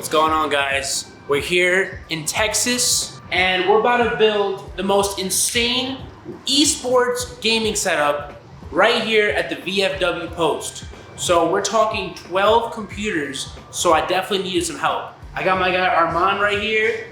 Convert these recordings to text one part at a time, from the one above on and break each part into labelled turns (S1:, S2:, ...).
S1: What's going on, guys? We're here in Texas and we're about to build the most insane esports gaming setup right here at the VFW post. So we're talking 12 computers, so I definitely needed some help. I got my guy Armand right here,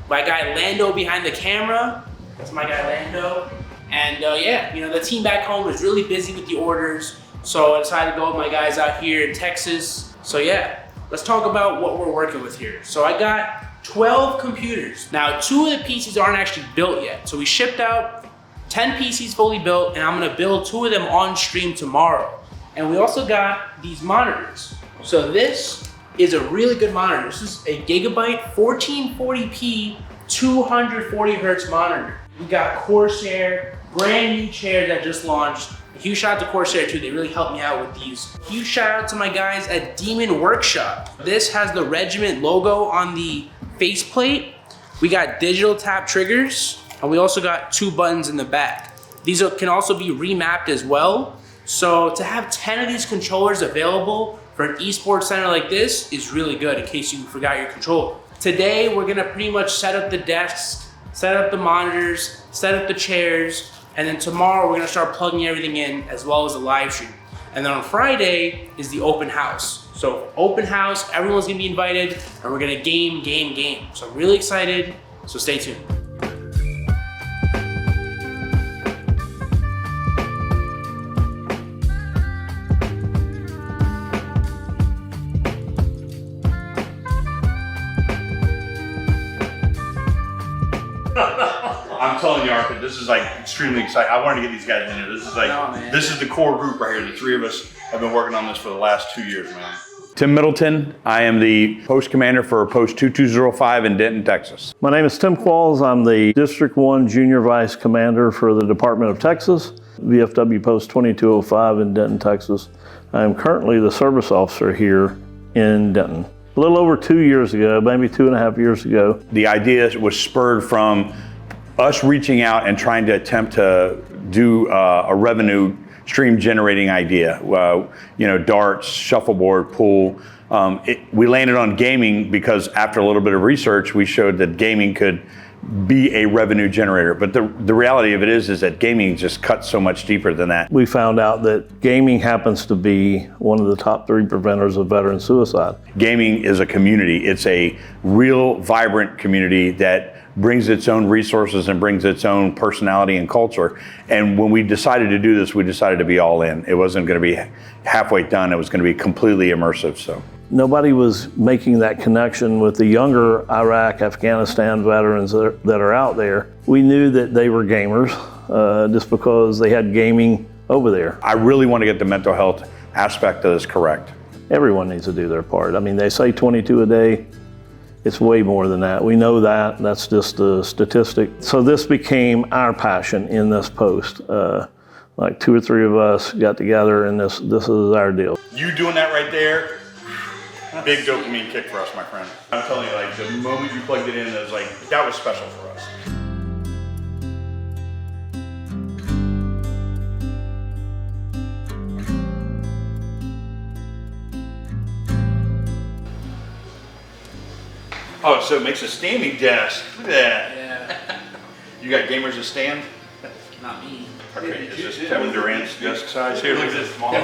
S1: my guy Lando behind the camera. That's my guy Lando. And yeah, you know, the team back home was really busy with the orders, so I decided to go with my guys out here in Texas. So yeah, let's talk about what we're working with here. So I got 12 computers. Now, 2 of the PCs aren't actually built yet. So we shipped out 10 PCs fully built, and I'm gonna build 2 of them on stream tomorrow. And we also got these monitors. So this is a really good monitor. This is a Gigabyte 1440p 240 hertz monitor. We got Corsair, brand new chair that just launched. A huge shout out to Corsair too, they really helped me out with these. Huge shout out to my guys at Demon Workshop. This has the Regiment logo on the faceplate. We got digital tap triggers, and we also got 2 buttons in the back. These can also be remapped as well. So to have 10 of these controllers available for an esports center like this is really good in case you forgot your controller. Today, we're gonna pretty much set up the desks, set up the monitors, set up the chairs, and then tomorrow we're gonna start plugging everything in as well as the live stream. And then on Friday is the open house. So open house, everyone's gonna be invited, and we're gonna game. So I'm really excited, so stay tuned.
S2: I'm telling you, Arthur, this is like extremely exciting. I wanted to get these guys in here. This is like, this is the core group right here. The 3 of us have been working on this for the last 2 years, man. Tim Middleton. I am the post commander for post 2205 in Denton, Texas.
S3: My name is Tim Qualls. I'm the District 1 Junior Vice Commander for the Department of Texas, VFW Post 2205 in Denton, Texas. I am currently the service officer here in Denton. A little over 2 years ago, maybe 2.5 years ago.
S2: The idea was spurred from us reaching out and trying to attempt to do a revenue stream generating idea. You know, darts, shuffleboard, pool. We landed on gaming because after a little bit of research, we showed that gaming could be a revenue generator. But the reality of it is that gaming just cuts so much deeper than that.
S3: We found out that gaming happens to be one of the top 3 preventers of veteran suicide.
S2: Gaming is a community. It's a real vibrant community that brings its own resources and brings its own personality and culture. And when we decided to do this, we decided to be all in. It wasn't going to be halfway done. It was going to be completely immersive. So
S3: nobody was making that connection with the younger Iraq, Afghanistan veterans that are out there. We knew that they were gamers just because they had gaming over there.
S2: I really want to get the mental health aspect of this correct.
S3: Everyone needs to do their part. I mean, they say 22 a day. It's way more than that. We know that. That's just a statistic. So this became our passion in this post. Like 2 or 3 of us got together, and this is our deal.
S2: You doing that right there, big dopamine kick for us, my friend. I'm telling you, like the moment you plugged it in, it was like, that was special for us. Oh, so it makes a standing desk. Look at that.
S1: Yeah.
S2: You got gamers that stand?
S1: Not me.
S2: Okay, is this Kevin Durant's desk size here? Look at this small.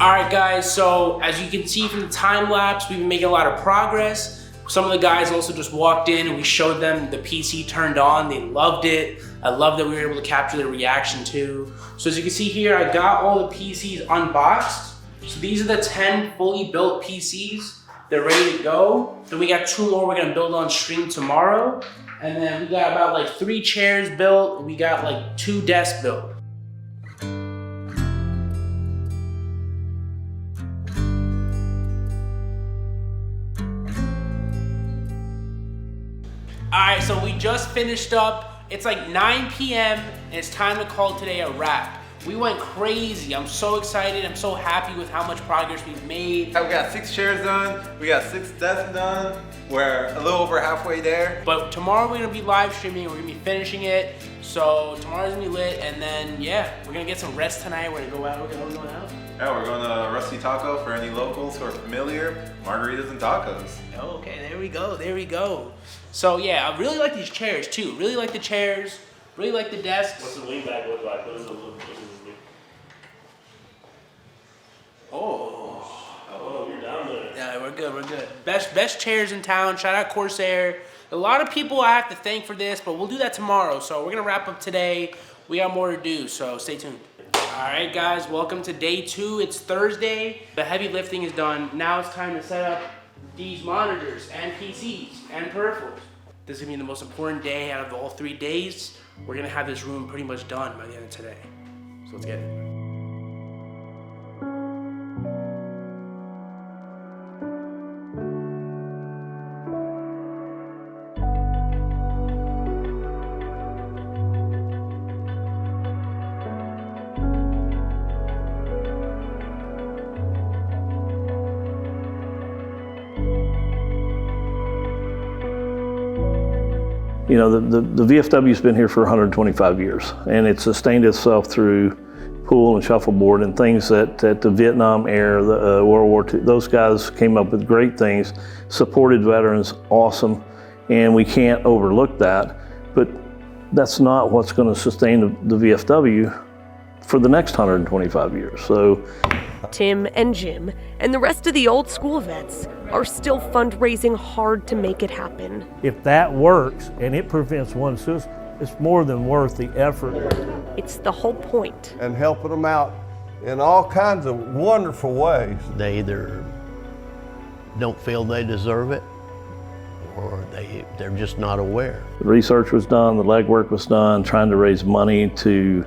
S1: All right, guys, so as you can see from the time lapse, we've been making a lot of progress. Some of the guys also just walked in and we showed them the PC turned on. They loved it. I love that we were able to capture their reaction too. So as you can see here, I got all the PCs unboxed. So these are the 10 fully built PCs. They're ready to go. Then we got 2 more we're gonna build on stream tomorrow. And then we got about like 3 chairs built. We got like 2 desks built. All right, so we just finished up. It's like 9 p.m. and it's time to call today a wrap. We went crazy. I'm so excited. I'm so happy with how much progress we've made.
S4: We got 6 chairs done. We got 6 desks done. We're a little over halfway there.
S1: But tomorrow we're gonna be live streaming. We're gonna be finishing it. So tomorrow's gonna be lit. And then, yeah, we're gonna get some rest tonight. We're gonna go out. We're going out.
S4: Yeah, we're going to Rusty Taco for any locals who are familiar. Margaritas and tacos.
S1: Oh, okay, there we go. There we go. So, yeah, I really like these chairs, too. Really like the chairs. Really like the desks.
S3: What's the lean back look like? What does it look like? Oh, you're down there.
S1: Yeah, we're good, we're good. Best chairs in town. Shout out Corsair. A lot of people I have to thank for this, but we'll do that tomorrow. So we're gonna wrap up today. We got more to do, so stay tuned. All right, guys, welcome to day 2. It's Thursday. The heavy lifting is done. Now it's time to set up these monitors and PCs and peripherals. This is gonna be the most important day out of all 3 days. We're gonna have this room pretty much done by the end of today. So let's get it.
S3: You know, the VFW's been here for 125 years, and it sustained itself through pool and shuffleboard and things that the Vietnam era, the World War II, those guys came up with great things, supported veterans, awesome, and we can't overlook that. But that's not what's going to sustain the VFW for the next 125 years. So
S5: Tim and Jim and the rest of the old school vets are still fundraising hard to make it happen.
S6: If that works and it prevents one suicide, it's more than worth the effort.
S5: It's the whole point.
S7: And helping them out in all kinds of wonderful ways.
S8: They either don't feel they deserve it or they're just not aware.
S3: the research was done, the legwork was done, trying to raise money to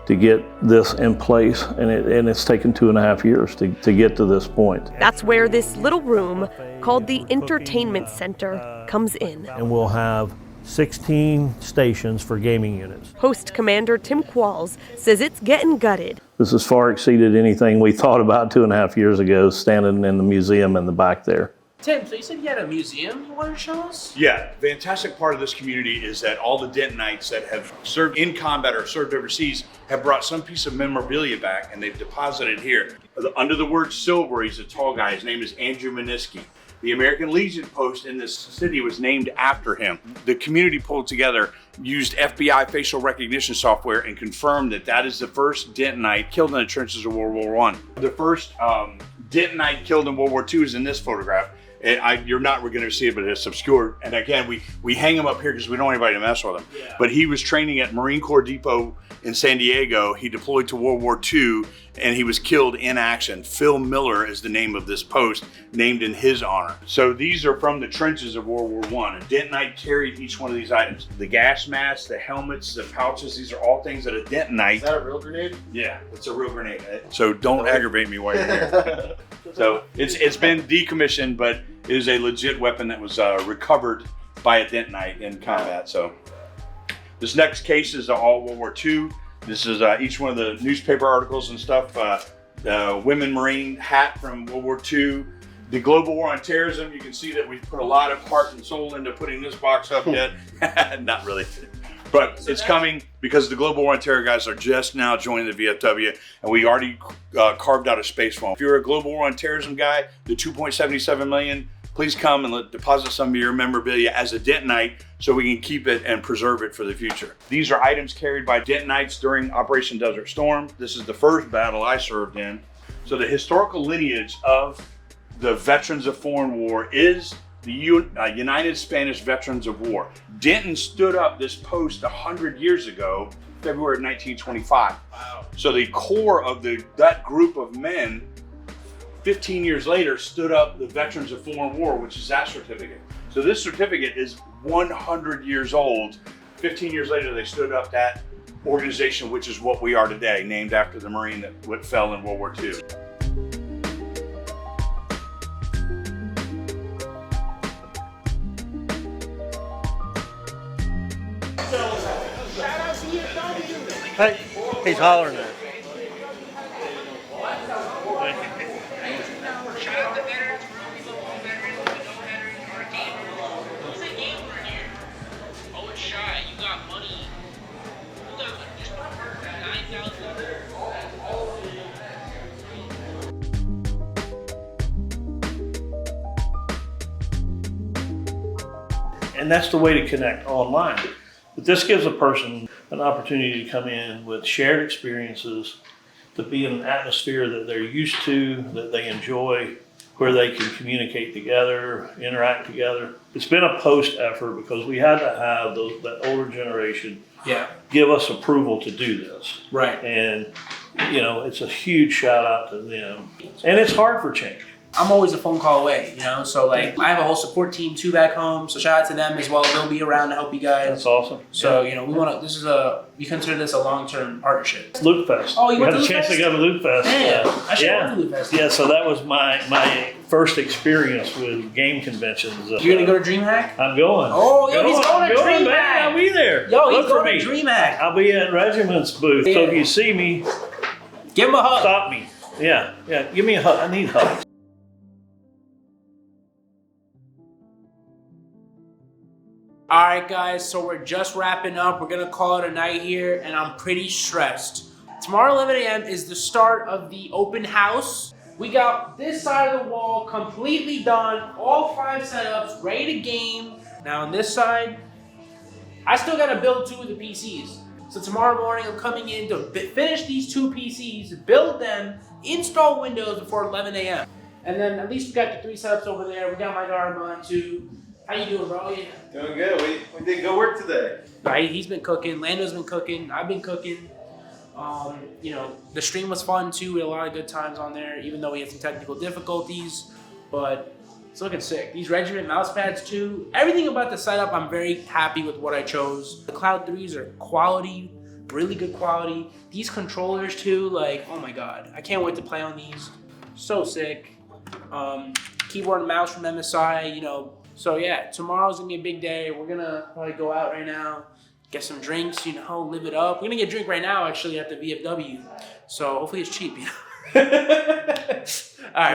S3: get this in place, and it's taken 2.5 years to get to this point.
S5: That's where this little room called the Entertainment Center comes in.
S6: And we'll have 16 stations for gaming units.
S5: Host Commander Tim Qualls says it's getting gutted.
S3: This has far exceeded anything we thought about 2.5 years ago, standing in the museum in the back there.
S1: Tim, so you said you had a museum you wanted to show us?
S2: Yeah, fantastic part of this community is that all the Dentonites that have served in combat or served overseas have brought some piece of memorabilia back and they've deposited here. Under the word silver, he's a tall guy. His name is Andrew Miniski. The American Legion post in this city was named after him. The community pulled together, used FBI facial recognition software, and confirmed that that is the first Dentonite killed in the trenches of World War I. The first Dentonite killed in World War II is in this photograph. And you're not going to see it, but it's obscured. And again, we hang him up here because we don't want anybody to mess with him. Yeah. But he was training at Marine Corps Depot in San Diego. He deployed to World War II, and he was killed in action. Phil Miller is the name of this post, named in his honor. So these are from the trenches of World War I. A Dentonite carried each one of these items. The gas masks, the helmets, the pouches, these are all things that a Dentonite...
S9: Is that a real grenade?
S2: Yeah, it's a real grenade. So don't aggravate me while you're here. So it's been decommissioned, but it is a legit weapon that was recovered by a Dentonite in combat. So this next case is all World War II. This is each one of the newspaper articles and stuff. The Women Marine hat from World War II. The Global War on Terrorism. You can see that we've put a lot of heart and soul into putting this box up yet. Not really. But it's coming because the Global War on Terror guys are just now joining the VFW, and we already carved out a space for them. If you're a Global War on Terrorism guy, the $2.77 million, please come and deposit some of your memorabilia as a Dentonite so we can keep it and preserve it for the future. These are items carried by Dentonites during Operation Desert Storm. This is the first battle I served in. So the historical lineage of the veterans of foreign war is the United Spanish Veterans of War. Denton stood up this post 100 years ago, February of 1925. Wow. So the core of that group of men, 15 years later, stood up the Veterans of Foreign War, which is that certificate. So this certificate is 100 years old. 15 years later, they stood up that organization, which is what we are today, named after the Marine that fell in World War II.
S6: Hey, he's hollering at us.
S3: and that's the way to connect online. But this gives a person an opportunity to come in with shared experiences, to be in an atmosphere that they're used to, that they enjoy, where they can communicate together, interact together. It's been a post effort because we had to have that older generation give us approval to do this.
S1: Right.
S3: And, you know, it's a huge shout out to them. And it's hard for change.
S1: I'm always a phone call away, you know? So like, I have a whole support team too back home. So shout out to them as well. They'll be around to help you guys.
S3: That's awesome.
S1: So, you know, we consider this a long-term partnership.
S3: Luke Fest.
S1: Oh, you went to
S3: had a
S1: Luke
S3: chance
S1: Fest?
S3: to go to Luke Fest.
S1: Damn, I should have went to Luke Fest.
S3: Yeah, so that was my first experience with game conventions.
S1: You're gonna go to DreamHack?
S3: I'm going.
S1: Oh, yo, he's going to DreamHack.
S3: Man, I'll be there.
S1: Yo,
S3: Look
S1: he's
S3: for
S1: going to
S3: me.
S1: DreamHack.
S3: I'll be at Regiment's booth. So if you see me,
S1: give him a hug.
S3: stop me. Yeah, give me a hug. I need hugs.
S1: All right, guys, so we're just wrapping up. We're gonna call it a night here, and I'm pretty stressed. Tomorrow, 11 a.m. is the start of the open house. We got this side of the wall completely done, all 5 setups, ready to game. Now on this side, I still gotta build 2 of the PCs. So tomorrow morning, I'm coming in to finish these 2 PCs, build them, install Windows before 11 a.m. And then at least we got the 3 setups over there. We got my guard on too. How you doing, bro? Yeah.
S4: Doing good. We did good work today.
S1: Right, he's been cooking. Lando's been cooking. I've been cooking. You know, the stream was fun too. We had a lot of good times on there, even though we had some technical difficulties. But it's looking sick. These Regiment mouse pads too. Everything about the setup, I'm very happy with what I chose. The Cloud 3s are quality, really good quality. These controllers too, like, oh my god. I can't wait to play on these. So sick. Keyboard and mouse from MSI, you know. So yeah, tomorrow's gonna be a big day. We're gonna probably go out right now, get some drinks, you know, live it up. We're gonna get a drink right now actually at the VFW. So hopefully it's cheap, you know. All right.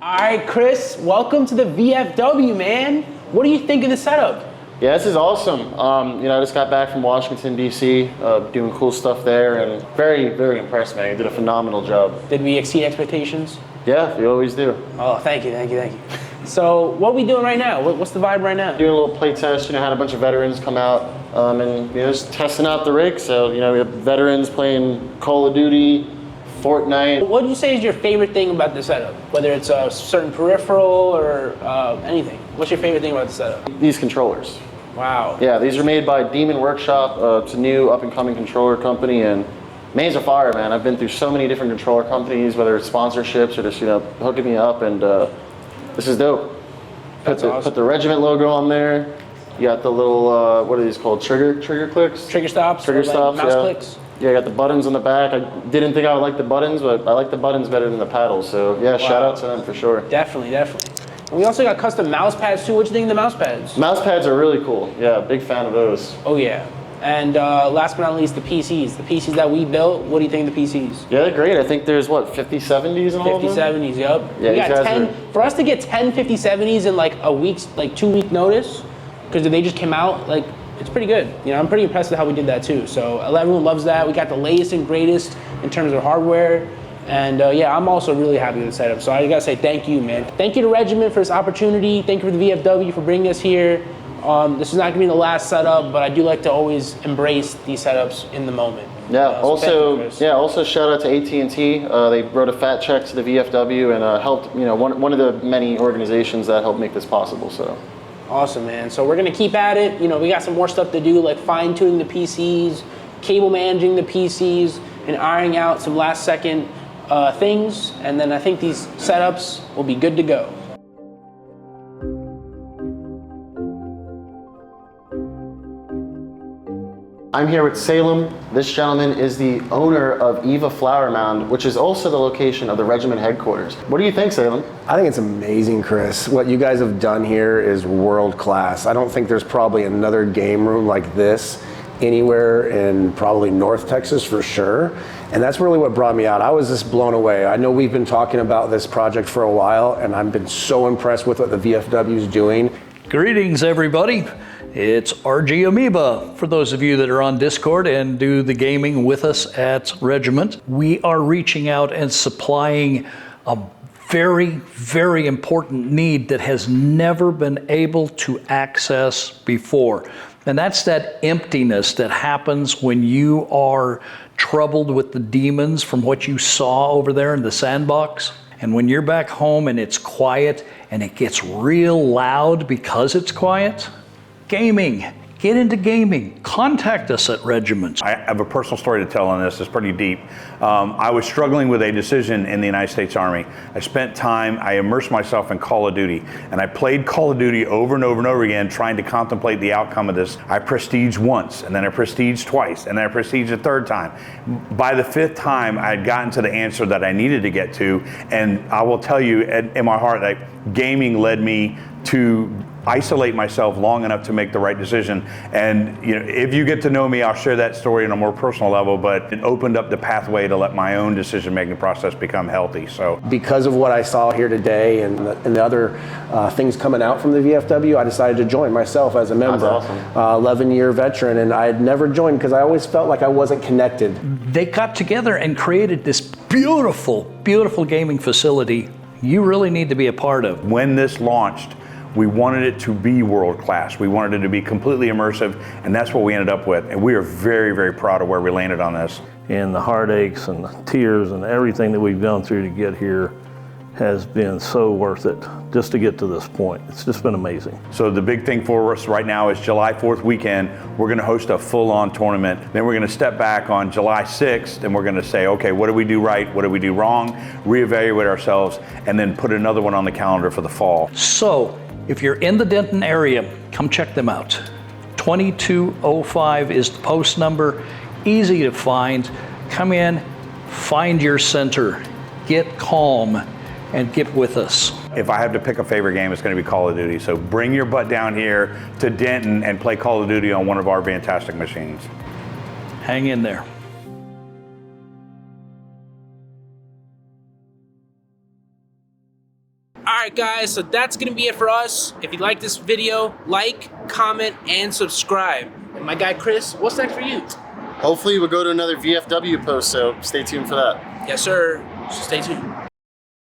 S1: All right, Chris, welcome to the VFW, man. What do you think of the setup?
S9: Yeah, this is awesome. You know, I just got back from Washington, D.C., doing cool stuff there, and very, very impressed, man. You did a phenomenal job.
S1: Did we exceed expectations?
S9: Yeah, you always do.
S1: Oh, thank you. So, what are we doing right now? What's the vibe right now?
S9: Doing a little play test, you know, had a bunch of veterans come out, and, you know, just testing out the rig. So, you know, we have veterans playing Call of Duty, Fortnite.
S1: What would you say is your favorite thing about the setup? Whether it's a certain peripheral or anything. What's your favorite thing about the setup?
S9: These controllers.
S1: Wow.
S9: Yeah, these are made by Demon Workshop. It's a new up-and-coming controller company, and man's a fire, man. I've been through so many different controller companies, whether it's sponsorships or just, you know, hooking me up, and this is dope. Put the Regiment logo on there. You got the little, what are these called? Trigger clicks?
S1: Trigger stops?
S9: Trigger stops,
S1: mouse
S9: yeah.
S1: clicks?
S9: Yeah, I got the buttons on the back. I didn't think I would like the buttons, but I like the buttons better than the paddles. So yeah, Shout out to them for sure.
S1: Definitely. And we also got custom mouse pads too. What do you think of the mouse pads?
S9: Mouse pads are really cool. Yeah, big fan of those.
S1: Oh yeah. And last but not least, the PCs. The PCs that we built, what do you think of the PCs?
S9: Yeah, they're great. I think there's, what, 5070s in all
S1: 50,
S9: of them?
S1: 70s, yup.
S9: Yeah,
S1: we got 10, for us to get 10 5070s in like a week's, like 2-week notice, because they just came out, like, it's pretty good. You know, I'm pretty impressed with how we did that too. So everyone loves that. We got the latest and greatest in terms of hardware. And yeah, I'm also really happy with the setup. So I gotta say thank you, man. Thank you to Regiment for this opportunity. Thank you for the VFW for bringing us here. This is not gonna be the last setup, but I do like to always embrace these setups in the moment.
S9: Yeah.
S1: So
S9: Also shout out to AT&T. They wrote a fat check to the VFW and helped. You know, one of the many organizations that helped make this possible. So.
S1: Awesome, man. So we're gonna keep at it. You know, we got some more stuff to do, like fine tuning the PCs, cable managing the PCs, and ironing out some last second things. And then I think these setups will be good to go.
S9: I'm here with Salem. This gentleman is the owner of Eva Flower Mound, which is also the location of the regiment headquarters. What do you think, Salem?
S10: I think it's amazing, Chris. What you guys have done here is world class. I don't think there's probably another game room like this anywhere in probably North Texas for sure. And that's really what brought me out. I was just blown away. I know we've been talking about this project for a while, and I've been so impressed with what the VFW is doing.
S6: Greetings, everybody.
S11: It's RG Amoeba for those of you that are on Discord and do the gaming with us at Regiment. We are reaching out and supplying a very, very important need that has never been able to access before. And that's that emptiness that happens when you are troubled with the demons from what you saw over there in the sandbox. And when you're back home and it's quiet and it gets real loud because it's quiet, gaming. Get into gaming. Contact us at Regiment.
S2: I have a personal story to tell on this. It's pretty deep. I was struggling with a decision in the United States Army. I immersed myself in Call of Duty, and I played Call of Duty over and over and over again, trying to contemplate the outcome of this. I prestiged once, and then I prestiged twice, and then I prestiged a third time. By the fifth time, I had gotten to the answer that I needed to get to, and I will tell you, in my heart, that gaming led me to isolate myself long enough to make the right decision. And if you get to know me, I'll share that story on a more personal level, but it opened up the pathway to let my own decision-making process become healthy. So
S10: because of what I saw here today and the other things coming out from the VFW, I decided to join myself as a member.
S9: That's awesome.
S10: 11-year veteran, and I had never joined because I always felt like I wasn't connected.
S11: They got together and created this beautiful, beautiful gaming facility you really need to be a part of.
S2: When this launched, we wanted it to be world class. We wanted it to be completely immersive, and that's what we ended up with. And we are very, very proud of where we landed on this.
S3: And the heartaches and the tears and everything that we've gone through to get here has been so worth it just to get to this point. It's just been amazing.
S2: So the big thing for us right now is July 4th weekend, we're gonna host a full-on tournament. Then we're gonna step back on July 6th and we're gonna say, okay, what did we do right? What did we do wrong? Reevaluate ourselves, and then put another one on the calendar for the fall.
S11: So, if you're in the Denton area, come check them out. 2205 is the post number, easy to find. Come in, find your center, get calm, and get with us.
S2: If I have to pick a favorite game, it's going to be Call of Duty. So bring your butt down here to Denton and play Call of Duty on one of our fantastic machines.
S11: Hang in there.
S1: Alright guys, so that's gonna be it for us. If you like this video, like, comment, and subscribe. And my guy Chris, what's next for you?
S9: Hopefully we'll go to another VFW post, so stay tuned for that.
S1: Yes sir, so stay tuned.